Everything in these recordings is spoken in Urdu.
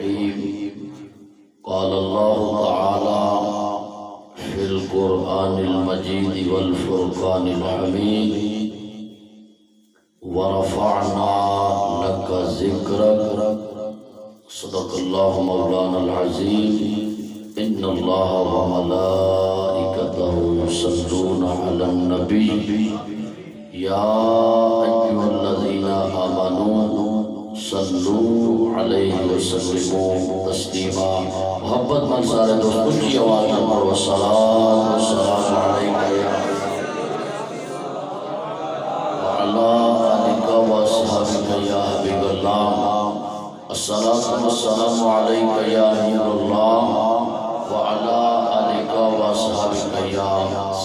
الرحيم قال الله تعالى في القرآن المجيد والفرقان الحميد ورفعنا لك ذكرك صدق الله مولانا العظيم إن الله وملائكته يصلون على النبي يا أيها الذين آمنوا صلوا عليه وسلموا تسلیما. محبت من سارے دوست اونچی آواز میں پڑھو الصلاۃ والسلام علیک یا وعلی آلک واصحابک یا حبیب اللہ. الصلاۃ والسلام علیک یا نور اللہ وعلی آلک واصحابک یا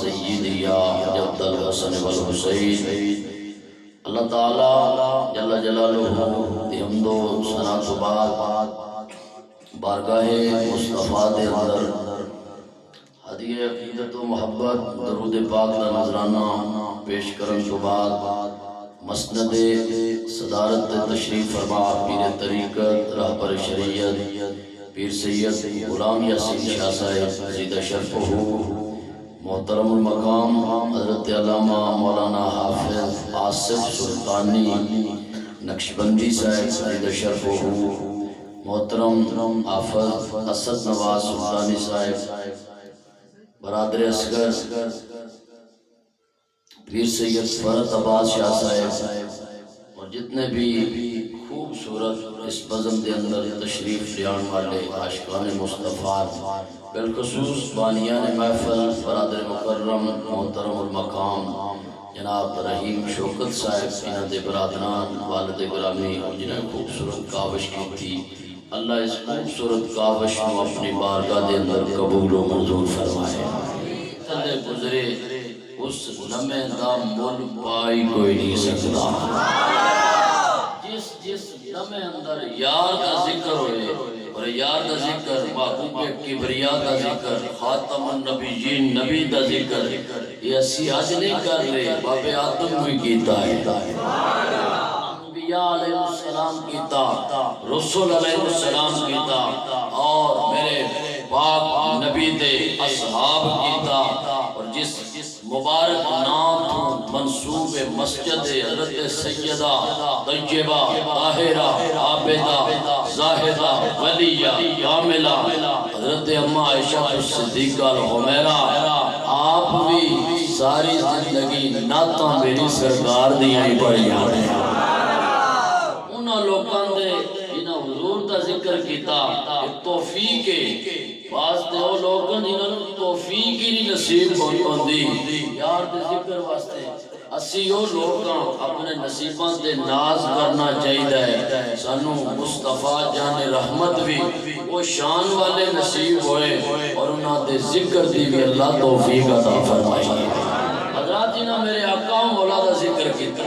سیدی یا جد الحسن والحسین. اللہ تعالیٰ جل جلالہ دی حمد و ثنا تو بعد بارگاہ مصطفیٰ دے اندر ہدیہ عقیدت و محبت درود پاک دا نظرانہ پیش کرن تو بعد مسند صدارت تشریف فرما پیر طریقت رہبر شریعت پیر سید غلام یاسین شاہ صاحب زیدہ شرفہ محترم المقام حضرت علامہ مولانا حافظ آصف سلطانی نقشبندی صاحب زیدہ شرفہ محترم حافظ اسد نواز سلطانی صاحب برادر اصغر پیر سید فرد عباس شاہ صاحب اور جتنے بھی خوبصورت اس بزم دے اندر تشریف لیان والے عاشقان مصطفیٰ بالخصوص بانیان محفل برادر مکرم محترم المقام جناب رحیم شوکت صاحب انہاں دے برادران والد گرامی اور جنہیں خوبصورت کاوش کی تھی. اللہ اس خوبصورت کاوش کو اپنی بارگاہ دے اندر قبول و منظور فرمائے. تلے گزرے اس لمحے دا مول پائی کوئی نہیں سکتا. جس لمحے اندر یار کا ذکر ہوئے اور یار دا ذکر محبوب کبریا دا ذکر خاتم النبیین نبی دا ذکر یہ اسی آج نہیں کر رہے باب آدم بھی کیتا ہے انبیاء علیہ السلام کیتا رسول علیہ السلام کیتا اور میرے پاک نبی دے اصحاب کیتا. اور جس مبارک نام منصوب مسجد حضرت سیدہ طیبہ طاہرہ عابدہ زاہدہ ولیہ کاملہ حضرت اماں عائشہ صدیقہ الحمیرہ آپ بھی ساری زندگی نعتاں میری سرکار دیاں ہی پڑھیاں ہیں. انہاں لوکاں دے جنہاں حضور دا ذکر کیتا توفیق بعض دے وہ لوگوں جنہوں نے توفیق ہی نہیں نصیب ہوندی یار دے ذکر واسطے اسی وہ لوگاں اپنے نصیباں دے ناز کرنا چاہیے ہے. سانو مصطفیٰ جان رحمت بھی وہ شان والے نصیب ہوئے اور انہاں دے ذکر دی بھی اللہ توفیق عطا فرمائے. حضرات جنہاں میرے آقا و مولا دا ذکر کیتا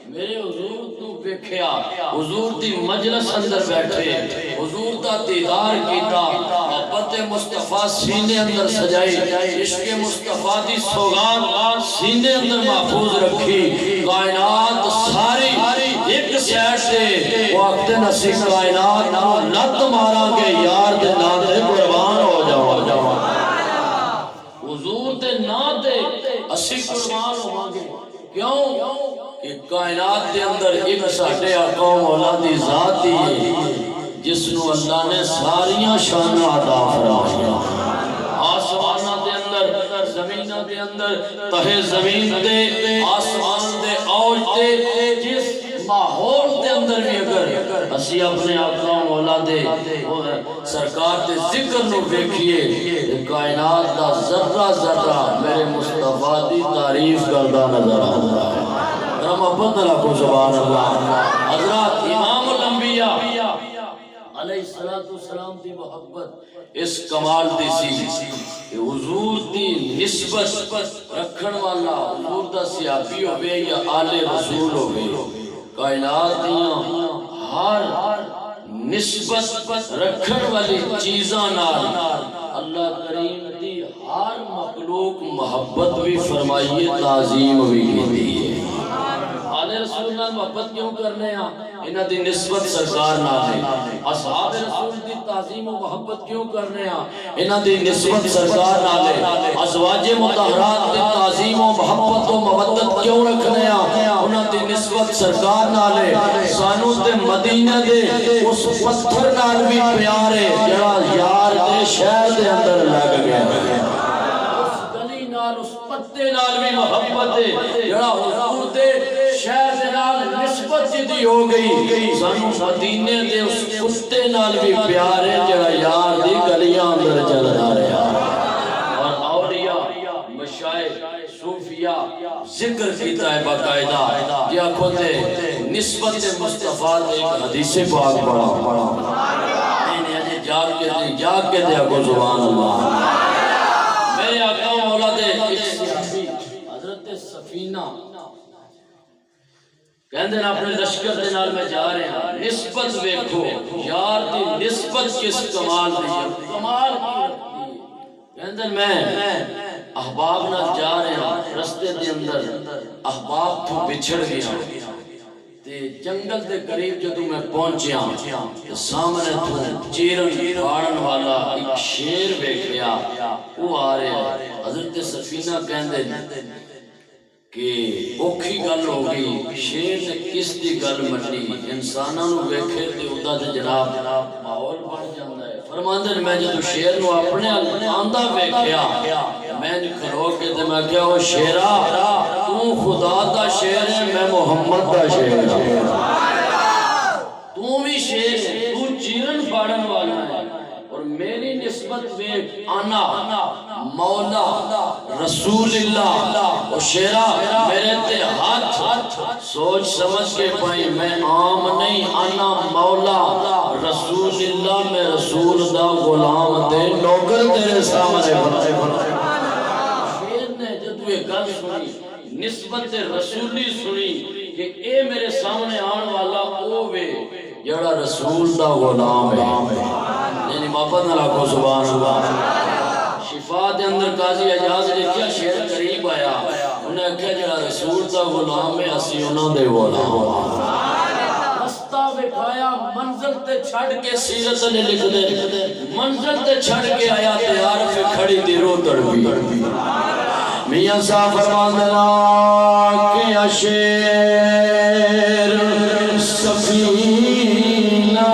میرے حضور تو بیکھیا حضور دی مجلس اندر بیٹھے حضور دا دیدار کیتا محبت مصطفیٰ سینے اندر سجائی عشق مصطفیٰ دی سوگان سینے اندر محفوظ رکھی. کائنات ساری ایک سیٹ سے وقت نصیب کائنات لت مارا کے یار دے نا دے قربان ہو جاؤ حضور دے نا دے اسی قربان ہو گے. کیوں کہ کائنات دے اندر ایک ساٹھے آقا و مولا دی ذات ہی ہے جس نو اللہ نے ساریاں شانہ عطا فرمایا. آسمانہ دے اندر زمینہ دے اندر تہے زمین دے آسمان دے اوج دے جس ماحول دے اندر بھی اگر اسی اپنے آقا و مولا دے سرکار دے ذکر نو دیکھئے کائنات دا ذرہ ذرہ میرے مصطفیٰ دی تعریف کردہ نظر آتا ہے. محبت اللہ کو سبحان اللہ. حضرات امام الانبیاء علیہ السلام دی محبت اس کمال دی سی کہ حضور دی نسبت رکھن والا حضور دا صحابی ہوئے یا آل رسول ہوئے کائنات دیاں ہر نسبت رکھن والی چیزاں نال اللہ کریم دی ہر مخلوق محبت بھی فرمائیے تعظیم بھی کی ہے. آل رسول نال محبت کیوں کرنے ہیں؟ انہاں دی نسبت سرکار نال ہے. اصحاب رسول دی تعظیم و محبت کیوں کرنے انہاں دی نسبت سرکار نالے ازواج مطہرات دی تعظیم و محبت و مودت کیوں رکھنے انہاں دی نسبت سرکار نالے سانو تے مدینہ دے اس پتھر نال بھی پیار ہے جڑا یار دے شہر دے اندر لگ گیا اس گلی نال اس پتے نال بھی محبت ہے جڑا حضور دے شہر دے نال نسبت جدی ہو گئی سانو مدینے دے اس کتے نال بھی پیار ہے جڑا یار دی گلیاں اندر چل رہا اور اولیاء مشائخ صوفیاء ذکر کیتا ہے باقاعدہ یہ آنکھوں تے نسبت مصطفیٰ دے ایک حدیث پاک پڑھا جاگ کے دے آگو زبان اللہ میرے آقا مولا دے ایک صحابی حضرت سفینہ کہندے نا اپنے لشکر دے نال میں جا رہے ہیں نسبت ویکھو یار دی نسبت کس کمال دی کمال کی کہندے میں احباب نال جا رہے ہیں رستے دے اندر احباب تو بچھڑ گیا تے جنگل دے قریب جدوں میں پہنچیا تے سامنے تو چیرن پھاڑن والا ایک شیر ویکھیا وہ آ رہا ہے حضرت سفینہ کہندے کہ اوکھی گل ہو گئی شیر نے کس دی گل منی انساناں نو ویکھے تے اوندا تے جناب ماحول بن جاندا ہے فرماندے میں جدوں شیر نو اپنے آندا ویکھیا میں کھلو کے تے میں کہیا او شیرا تو خدا دا شیر ہے میں محمد دا شیر ہوں تو بھی شیر ہے تو چیرن پھاڑن والا ہے اور میری نسبت میں آنا مولا رسول اللہ اور شیرہ میرے تے ہاتھ سوچ سمجھ کے پائی میں عام نہیں آنا مولا رسول اللہ میں رسول دا غلام دے نوکر تیرے سامنے شیر نے جب یہ گل سنی نسبت رسولی سنی کہ اے میرے سامنے آن والا او وے جڑا رسول دا غلام ہے یعنی محبت نہ رکھو سبحان اللہ شفا دے اندر قاضی اجاز نے کیا شیر قریب آیا انہیں کہا جڑا رسول دا غلام ہے اسی انہوں دے غلام رستہ بکھایا منزل تے چھڑ کے سیرت نے لکھ دے منزل تے چھڑ کے آیا تیار پہ کھڑی دی رو تڑپی میاں صاحب فرمان دینا کہ شیر سفینہ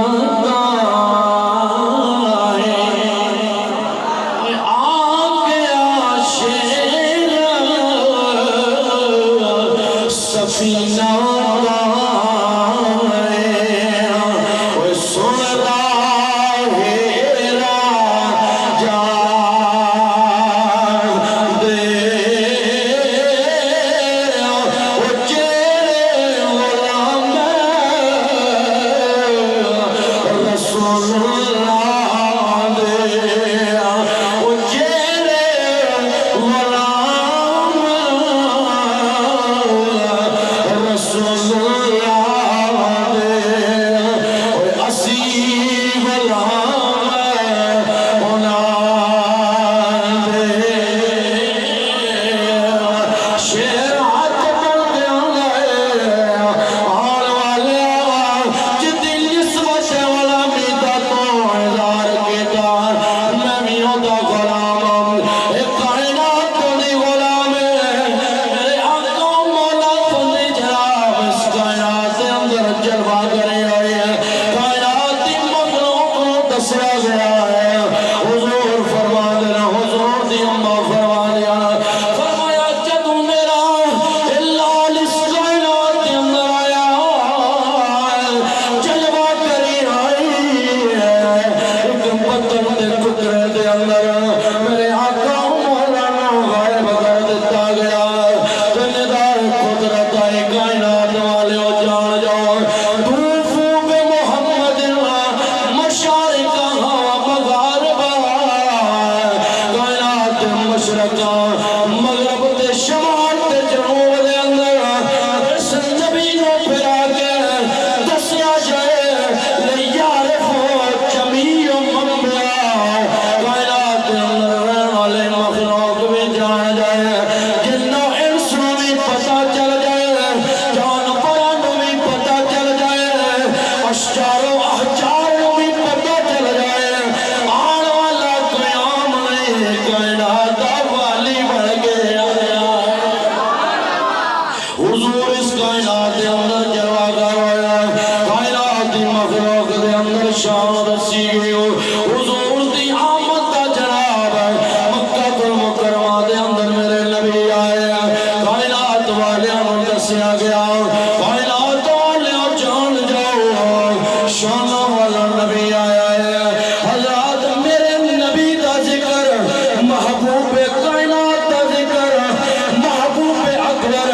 شان دسی گئی حضور دی آمد دا جناب مکہ المکرمہ دے اندر میرے نبی آئے کائنات والیاں نوں دسیا گیا کائنات والیاں جان جاؤ شان والا نبی آیا ہے حضرات میرے نبی دا ذکر محبوب کائنات دا ذکر محبوب اکبر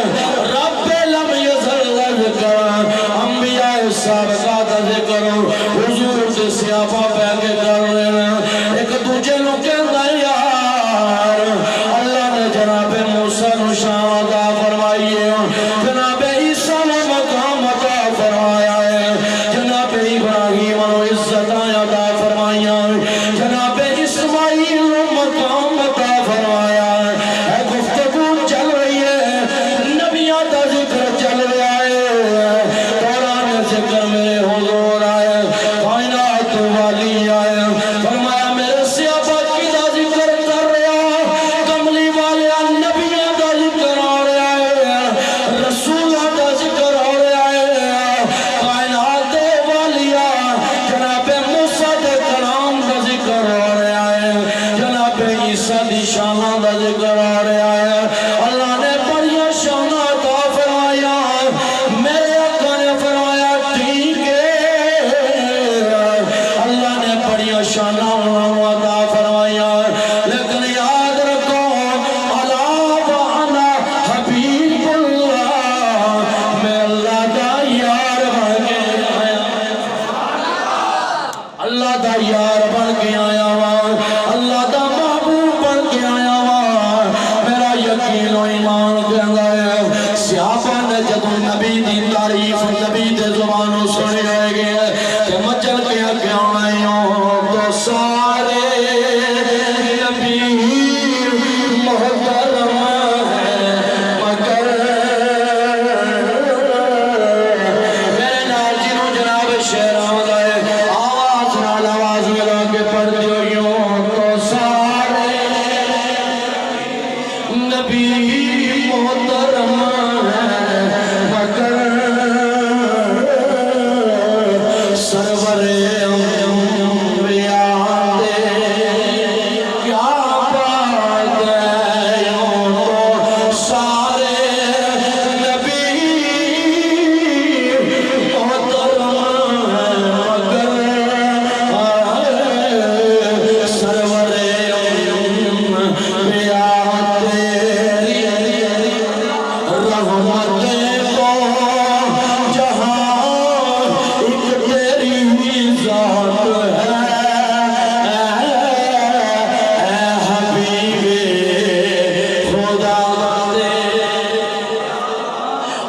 رب لم یزل دا ذکر انبیاء سابقہ دا ذکر حضور سے سیابہ پہ کے کر رہے ہیں ایک دوجہ نو کہتا یار اللہ نے جناب موسیٰ نو شان عطا فرمائی ہے جناب عیسیٰ نے مقام عطا فرمایا ہے جناب ابراہیم نو عزت عطا فرمائی ہے جناب اسماعیل نو مقام عطا فرمایا ہے گفتگو چل رہی ہے نبیوں دا ذکر چل رہا ہے دوران ذکر میرے حضور آئے کائنات والی آئے فرمایا میرے صحابہ کی دا ذکر کر رہا کملی والے نبیوں دا ذکر آ رہا ہے رسولوں دا ذکر آ رہا ہے کائنات والی جناب موسیٰ دے کلام دا ذکر آ رہا ہے جناب عیسیٰ دی شانہ دا ذکر آ رہا ہے اللہ نے بڑی شانہ عطا فرمایا میرے آقا نے فرمایا ٹھیک ہے اللہ نے بڑی شانہ عطا فرمایا لیکن یاد رکھو الا وانا حبیب اللہ میں اللہ دا یار بن کے آیا اللہ دا یار بن کے آیا اللہ دا محبوب بن کے آیا میرا یقین و ایمان کہتا ہے صحابہ نے جب نبی دی تعریف نبی دے زبانوں سنے ہوئے گئے کہ مچل کے آگے آنے تو سارے نبی محترم ہیں مگر میرے نال جنہوں جناب شہر آمد آئے آواز نال آواز ملا کے پڑھ دیو تو سارے نبی محترم ہیں مگر سرور انبیاء دے کیا بات ہے یوں تو سارے نبی محترم ہیں مگر سرور انبیاء تیری رحمتیں کو جہاں ایک تیری ہی ذات ہے اے حبیب خدا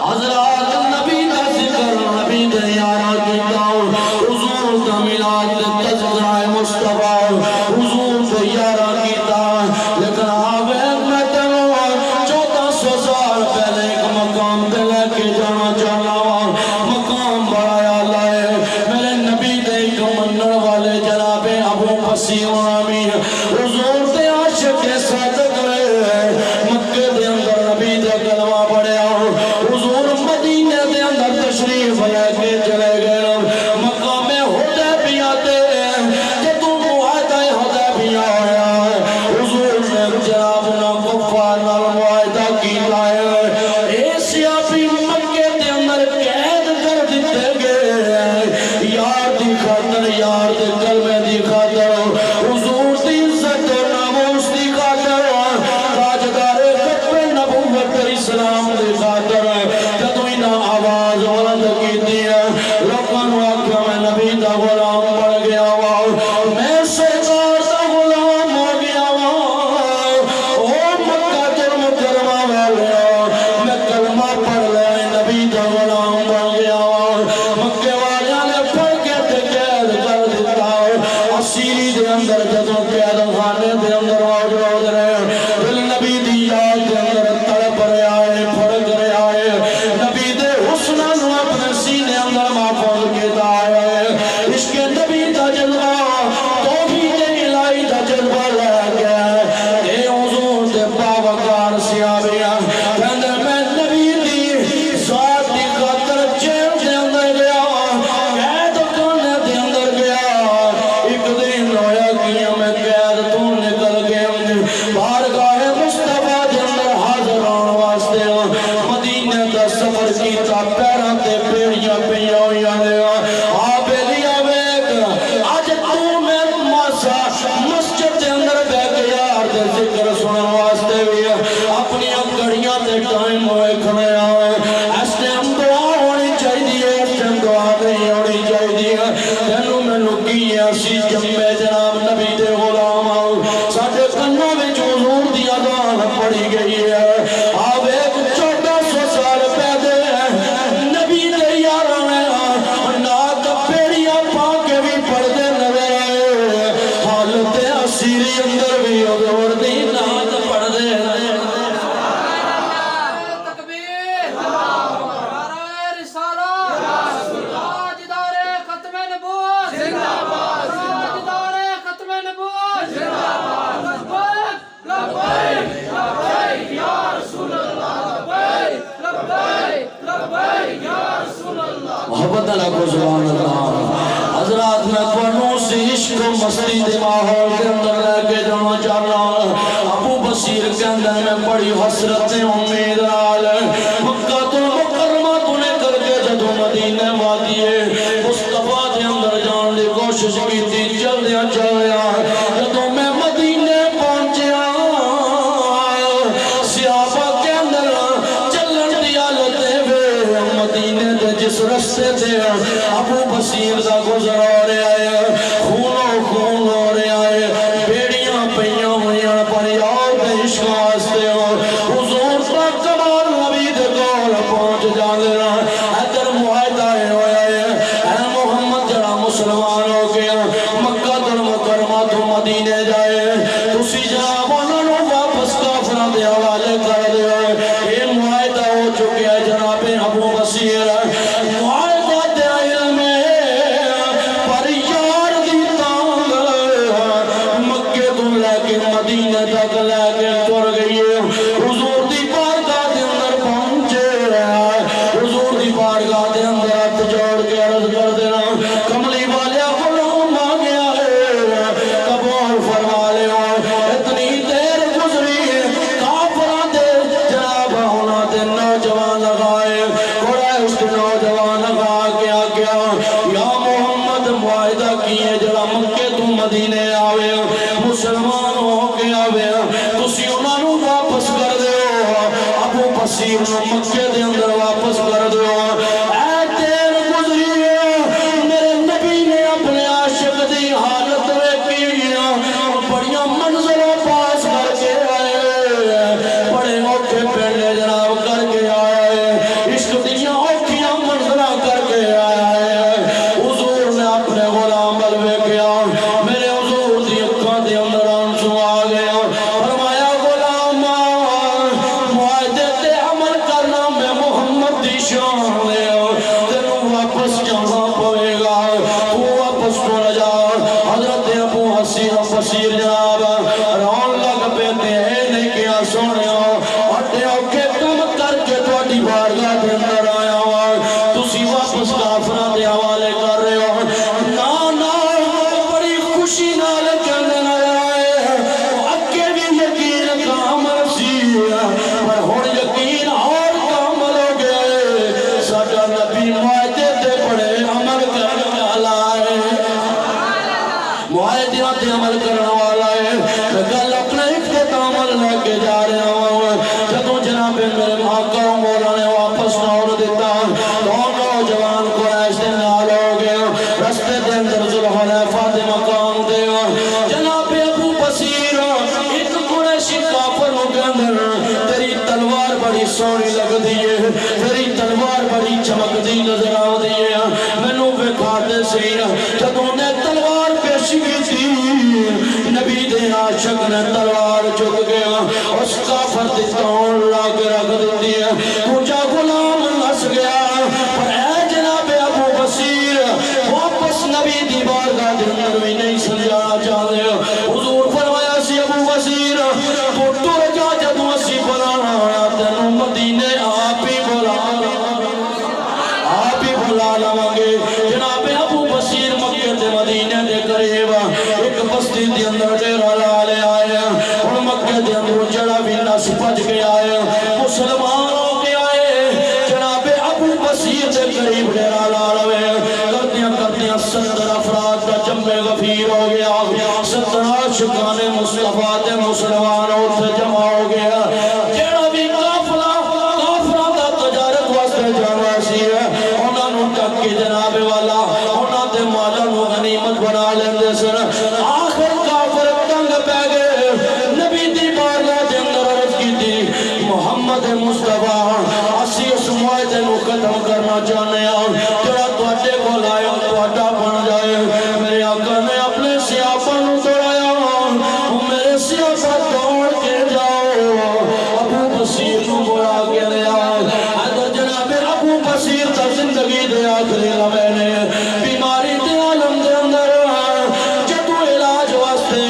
حضرات نبی دا ذکر نبی دے یارا کیتا حضور دا میلاد تذکرہ مصطفیٰ حضور دے یارا کیتا لیکن آوے میں تنو 1400 سال پہلے ایک مقام دے لے کے جانا چاہنا مقام بڑھایا لائے میرے نبی دے ایک منن والے جناب ابو بصیر آمین حضور دے عاشق کے صادق رہے مکہ دے اندر نبی دے کلمہ پڑھیا حضور مدینہ دے اندر تشریف لے کے چلے گئے مقام حدیبیہ تے جدوں معاہدہ حدیبیہ ہویا حضور نے جناب نا کفار نال معاہدہ کیتا ہے اے سیابی مکے دے اندر قید کر دتے گئے یار دی خاطر یار دے کلمے دی خاطر حضور دی عزت و ناموس دی خاطر تاجدار ختم نبوت اسلام دی خاطر جدوں انہاں آواز بلند کیتی ہے لوکاں نوں آکھیا میں نبی دا غلام بن گیا وا میں سرکار دا غلام ہو گیا وا او مکہ المکرمہ والے میں کلمہ پڑھ لے نبی دا غلام بن گیا وا مکے والیاں نے پڑھ کے تے قید کر دتا اسیری دے اندر جدوں قید خانے دے اندر موجود رہے دل نبی دی یاد دے اندر تڑپ رہا ہے پھڑک رہا ہے نبی دے حسن نو اپنے سینے اندر محفوظ کیتا ہے عشق نبی دا جلوہ توحید الہی دا جلوہ لے گیا اے حضور دے باوقار سیابیاں کہندے میں نبی دی ذات دی خاطر جیل دے اندر گیا قید خانے دے اندر گیا جمے جناب نبی دے غلام ساڈے کنوں وچ حضور دی اذان پڑھی گئی ہے آوے 1400 سال پہلے نبی دے یاراں نے نات پیڑیاں پا کے بھی پڑھدے نظر آئے حالت اسیری اندر بھی حضور دی نات پڑھدے محبت اللہ کو سبحان اللہ حضرات میں پڑھوں سے عشق و مستی دے ماحول کے اندر لے کے جانا چاہنا ابو بصیر کے اندر میں بڑی حسرت امید نال مکہ تو مکرمہ تو نے کر کے جدو مدینہ وادیے مصطفیٰ دے اندر جان دی کوشش کی تھی چل دیا چاہیا جدو میں مدینہ پہنچیا صحابہ کے اندر چلن دیا لتے ہوئے مدینہ دے جس رستے دے ابو بصیر دا گزر ہو رہا ہے خون ہو رہا ہے بیڑیاں پہیاں ہویاں پر یاد عشق واسطے حضور دا کمال نبی دے کول پہنچ جاندے ادھر معاہدہ ہویا ہے اے محمد جڑا مسلمان ہو گیا مکہ المکرمہ تو مدینے جائے تسی جناب انہاں نوں واپس کافراں دے حوالے کر دیو اے معاہدہ ہو چکا ہے جناب ابو بصیر مدینہ تک لے کے تر گئی حضور دی بارگاہ دے اندر پہنچے حضور دی بارگاہ دے اندر ہاتھ جوڑ کے عرض کر دینا کملی والیا غلام آ گیا ہے قبول فرما لے اتنی دیر گزری کافراں دے جناب ہونا دے نوجوان لگائے قریش دے نوجوان لگا کے آ گیا یا محمد معاہدہ کیے جڑا مکے تو مدینے آوے مسلمان ہو کے آوے تسی انہاں نوں واپس کر دیو ابو بصیر نوں مکے دے اندر واپس کر دیو اے دیر گزری میرے نبی نے اپنے عاشق دی حالت ویکھی بڑیاں منزلوں پاس کر کے آئے بڑے اوکھے پہلے جناب کر کے آئے عشق دیاں اوکھیاں منزلاں کر کے آئے حضور نے اپنے غلام ول ویکھیا میرے حضور دی اکھاں دے اندر آنسو آ گیا فرمایا غلام معاہدے تے عمل کرنا میں محمد دی شان لے تینوں واپس جانا پوے گا تو واپس تو نہ جا حضرت ابو بصیر جناب رون لگ پیتے ہیں نہیں کیا سونے اٹھے اوکے کم کر کے تواڈی بارگاہ دے اندر آیا ہوا تسی واپس کافراں دے حوالے کر رہے ہو نا بڑی خوشی نال کہندے نظر آئے اگے بھی یقین کامل سی پر ہن یقین اور کامل ہو گئے ساڈا نبی معاہدے تے بڑے عمل کرنے والا ہے معاہدے تے عمل کرنے والا ہے گل اپنے اختتام لے کے جا رہا ہوں جدوں جناب میرے آقا مولا نے واپس نور دیتا دونوں جوان قریش دے نال ہو گئے رستے دے اندر ذوالحلیفہ دے مقام دے جناب ابو بصیر ایک قریشی کافر نوں کہندے تیری تلوار بڑی سونی لگدی ہے تیری تلوار بڑی چمکدی نظر آندی ہے مینوں وکھا دے صحیح جدوں نے تلوار پیش کیتی نبی دے عاشق نے تلوار چک گیا اس کافر دی توڑ لا کے رکھ دیتی ہے پوچھا غلام نس گیا پر اے جناب ابو بصیر واپس نبی دی بارگاہ دے اندر بھی نہیں سمجھانا چاہتے حضور فرمایا سی ابو بصیر تو ٹر جا جدوں اسی بلانا ہونا تینوں مدینے آپ ہی بلا لواں گے جناب ابو بصیر مکے تے مدینے دے قریب ایک بستی دے اندر ڈیرا لا لے آئے ہن مکے دے اندر جڑا بھی نس بج کے آئے مسلمان ہو کے آئے جناب ابو بصیر دے قریب ڈیرا لا لوے کرتیاں 70 افراد کا جمع غفیر ہو گیا 70 عاشقان مصطفیٰ تے مسلمان اوتھے جمع ہو گیا جڑا بھی قافلہ کافراں دا تجارت واسطے جانا سی انہاں نوں تک کے جناب والا انہاں دے مالاں نوں غنیمت بنا لیندے سن آخر کافر تنگ پہ گئے نبی دی بارگاہ دے اندر عرض کی تھی محمد مصطفیٰ اسی اس معاہدے نو ختم کرنا چاہنے جڑا تواڈے کول آیا تواڈا بن جائے میرے آقا نے اپنے سیاپا نو دوڑایا میرے سیاپا دوڑ کے جاؤ ابو بصیر نو بڑا کے لیا حضرت جناب ابو بصیر تا زندگی دے آخری لمحے نے بیماری دے عالم دے اندر جدو علاج واسطے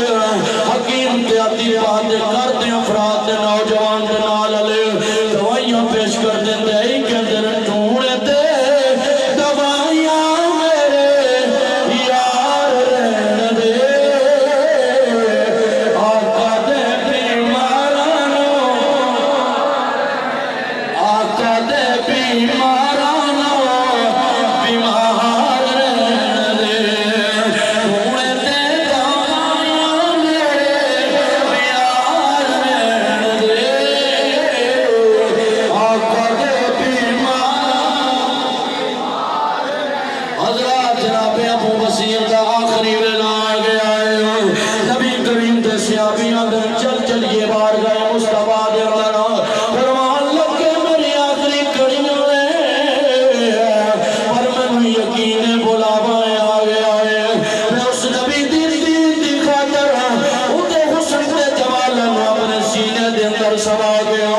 حکیم تے اطباء دے کر دے افراد دے نوجوان دے نال لے دوائیاں پیش کر دیں دے ہی کہ دن ڈھونڈے دے دوائیاں میرے یار رہن دے آقا دے بیمارانو آقا دے بیمارانو بیمار رہن دے ڈھونڈے دے دوائیاں میرے یار رہن دے آقا دے بیمار حضرات جناب ابو بصیر دا آخری ویلا آ گیا ہے نبی کریم دے صحابیاں دے چل چلیے بارگاہ مصطفیٰ دے اندر فرمان لگے میری آخری کڑیاں نے پر میں یقین بلاوا آ گیا ہے میں اس نبی دی خاطر اودے حسن دے جمال نو اپنے سینے دے اندر سما گیا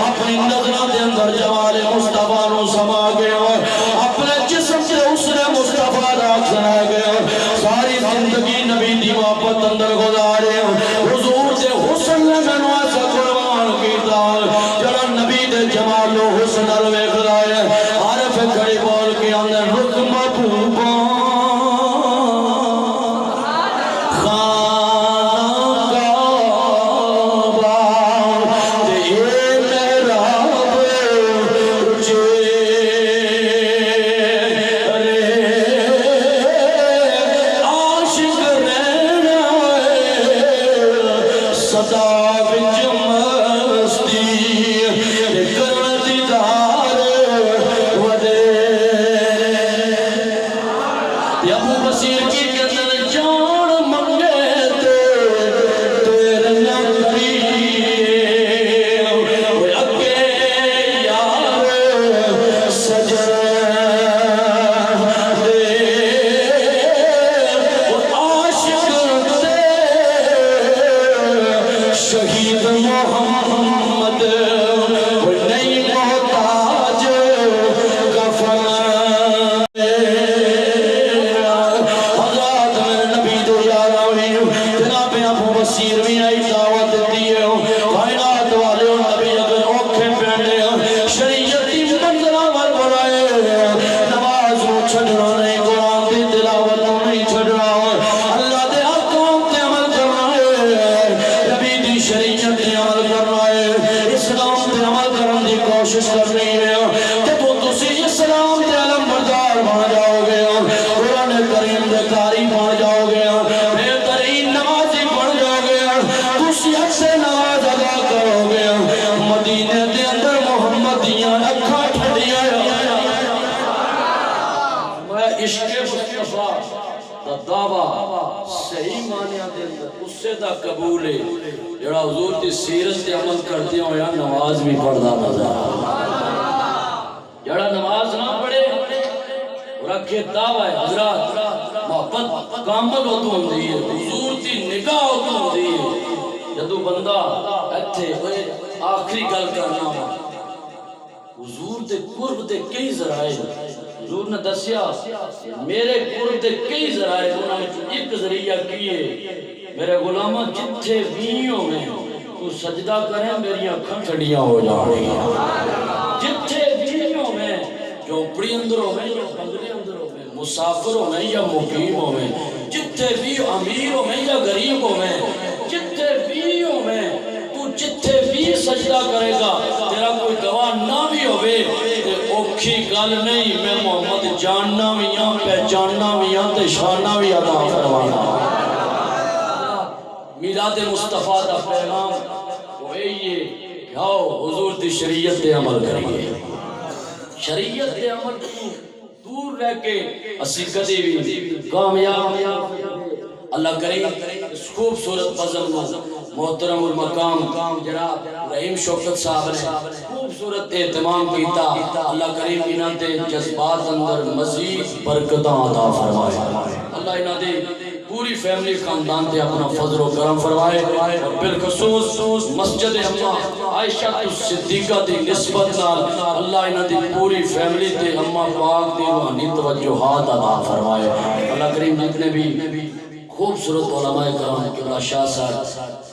اپنی نظروں دے اندر جمال مصطفیٰ نو سما گیا اپنے جسم سے حسن مصطفیٰ راکھ سنا گیا ساری زندگی نبی دی محبت اندر گزارے حضور دے حسن نے مینوں ایسا قربان کیتا جڑا نبی دے جمال و حسن ال ویکھدا ہے عارف کھڑی بول کے اندر رخ محبوباں ابو بصیر کی کہتے جان منگے تیرے نکری اگے یار سجن دے عاشق دے شہید محمد نہیں محتاج کفن بصیر بھی آئی دعوت دیئے کائنات والے نبی اگر اوکھے پہنے شریعتی منظرہ وال بڑھائے نماز نو چھڑنا نہیں قرآن دی تلاوت نو نہیں چھڑنا اللہ دے احکام تے عمل کرنا ہے نبی دی شریعت تے عمل کرنا ہے اسلام تے عمل کرنے دی کوشش کرنی ہے کہ تسی اسلام تے علم بردار بن جاؤ گے قرآن کریم دے قاری بن جاؤ گے بہترین نمازی بن جاؤ گے تسی سے نماز ادا کرو گے مدینے دے اندر محمدیاں اکھا ٹھڑیا میں عشق مصطفیٰ دا دعویٰ صحیح معنی دے اندر اس سے دا قبول ہے جڑا حضور دی سیرت تے عمل کرتے ہوں یا نماز بھی پڑھدا نظر جڑا نماز نہ پڑھے رکھے دعویٰ حضرات محبت کامل ہوتا ہوں دیئے حضور دی نگاہ ہوتا ہوں دیئے جدو بندہ ایتھے آخری گل کرنا حضور دے قرب دے کئی ذرائع حضور نے دسیا میرے قرب دے کئی ذرائع انہوں نے ایک ذریعہ کیے میرے غلامہ جتھے ویوں میں تو سجدہ کریں میری اکھاں ٹھنڈیاں ہو جائیں جتھے ویوں میں جو پڑی اندر ہو میں یا بنگلے اندر ہو میں مسافر ہو میں یا مقیم ہو میں جتھے بھی امیر ہو میں یا غریب ہو میں جتھے بھی ہو میں تو جتھے بھی سجدہ کرے گا تیرا کوئی گواہ نہ بھی ہوئے تے اوکھی گل نہیں میں محمد جاننا بھی ہاں پہچاننا بھی ہاں تے شاننا بھی عطا فرمانا میلاد مصطفیٰ دا پیغام وہ یہ کہ آؤ حضور دی شریعت دے عمل کریے شریعت دے عمل کو دور رہ کے اسی کدی بھی کامیاب اللہ کریم اس خوبصورت غزل میں محترم المقام جناب رحیم شوکت صاحب نے خوبصورت اہتمام کیتا اللہ کریم انہاں دے جذبات اندر مزید برکتاں عطا فرمائے اللہ انہاں دے پوری فیملی خاندان تے اپنا فضل و کرم فرمائے اور بالخصوص مسجد اماں عائشہ صدیقہ دی نسبت نال اللہ انہاں دی پوری فیملی تے اماں پاک دی روحانی توجہات عطا فرمائے اللہ کریم جتنے بھی خوبصورت علماء کرام قبلہ شاہ صاحب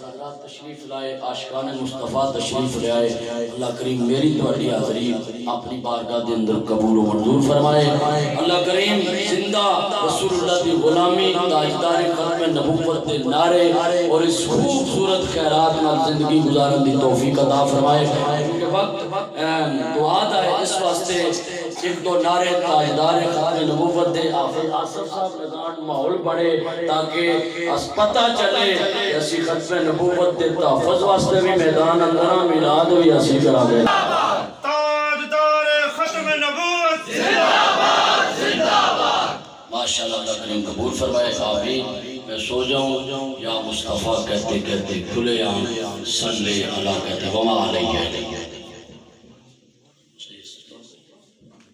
تشریف لائے عاشقان مصطفیٰ تشریف لے آئے اللہ کریم میری تواڈی حاضری اپنی بارگاہ دے اندر قبول و منظور فرمائے اللہ کریم زندہ رسول اللہ دی غلامی تاجدار ختم نبوت دے نعرے اور اس خوبصورت خیرات نال زندگی گزارن دی توفیق عطا فرمائے کیونکہ وقت دعا دا ہے اس واسطے ایک دو نعرے تاجدار ختم نبوت دے حافظ آصف صاحب لگان ماحول بڑھے تاکہ اس پتہ چلے اسی ختم نبوت دے تحفظ واسطے بھی میدان اندرہ میلاد بھی اسی کرا گئے تاجدار ختم نبوت زندہ باد زندہ باد ماشاءاللہ اللہ کریم قبول فرمائے آمین میں سو جاؤں یا مصطفیٰ کہتے کہتے کھلے آن صلی اللہ کہتے وما علیہ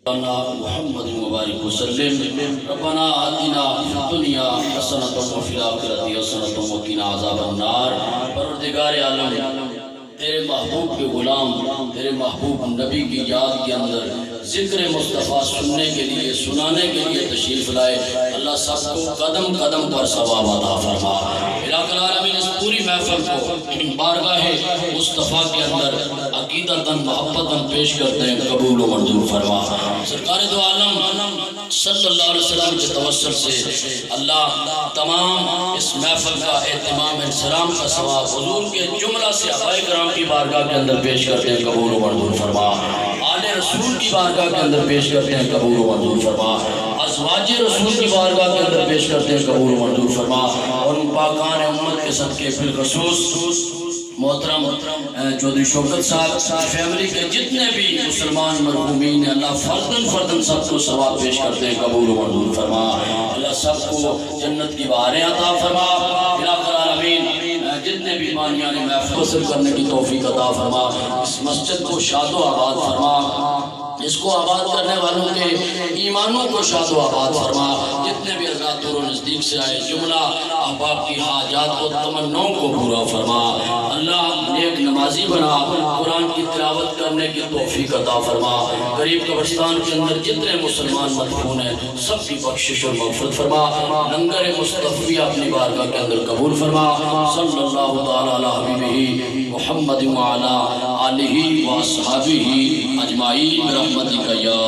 محمد مبارک وسلم ربنا آتنا فی الدنیا حسنۃ وفی الآخرۃ حسنۃ وقنا عذاب النار پروردگار عالم تیرے محبوب کے غلام تیرے محبوب نبی کی یاد کے اندر ذکر مصطفیٰ سننے کے لیے سنانے کے لیے تشریف لائے اللہ سب کو قدم قدم پر ثواب عطا فرما الہ العالمین اس پوری محفل کو بارگاہ مصطفیٰ کے اندر عقیدتاً محبتاً پیش کرتے ہیں قبول و منظور فرما سرکار دو عالم صلی اللہ علیہ وسلم کے توسل سے اللہ تمام اس محفل کا اہتمام انسلام کا ثواب حضور کے جملہ سے آبائی کرام کی بارگاہ کے اندر پیش کرتے ہیں قبول و منظور فرما آل رسول کی بارگاہ کے اندر پیش کرتے ہیں قبول و منظور فرما ازواج رسول کی بارگاہ کے اندر پیش کرتے ہیں قبول و منظور فرما اور ان پاکان امت کے صدقے بالخصوص محترم چودھری شوکت صاحب فیملی کے جتنے بھی مسلمان مرحومین ہیں اللہ فردن سب کو ثواب پیش کرتے ہیں قبول و منظور فرما اللہ سب کو جنت کی بہاریں عطا فرما الہ العالمین جتنے بھی بانیان محفل حاصل کرنے کی توفیق عطا فرما اس مسجد کو شاد و آباد فرما اس کو آباد کرنے والوں کے ایمانوں کو شاد و آباد فرما جتنے بھی حضرات دور و نزدیک سے آئے جملہ احباب کی حاجات و تمنوں کو پورا فرما اللہ نیک نمازی بنا قرآن کی تلاوت کرنے کی توفیق عطا فرما قریب قبرستان کے اندر جتنے مسلمان مدفون ہیں سب کی بخشش اور مغفرت فرما لنگر مصطفی اپنی بارگاہ کے اندر قبول فرما صلی اللہ تعالی علی حبیبہ محمد وعلی آلہ و اصحابہ اجمعین برحمتک یا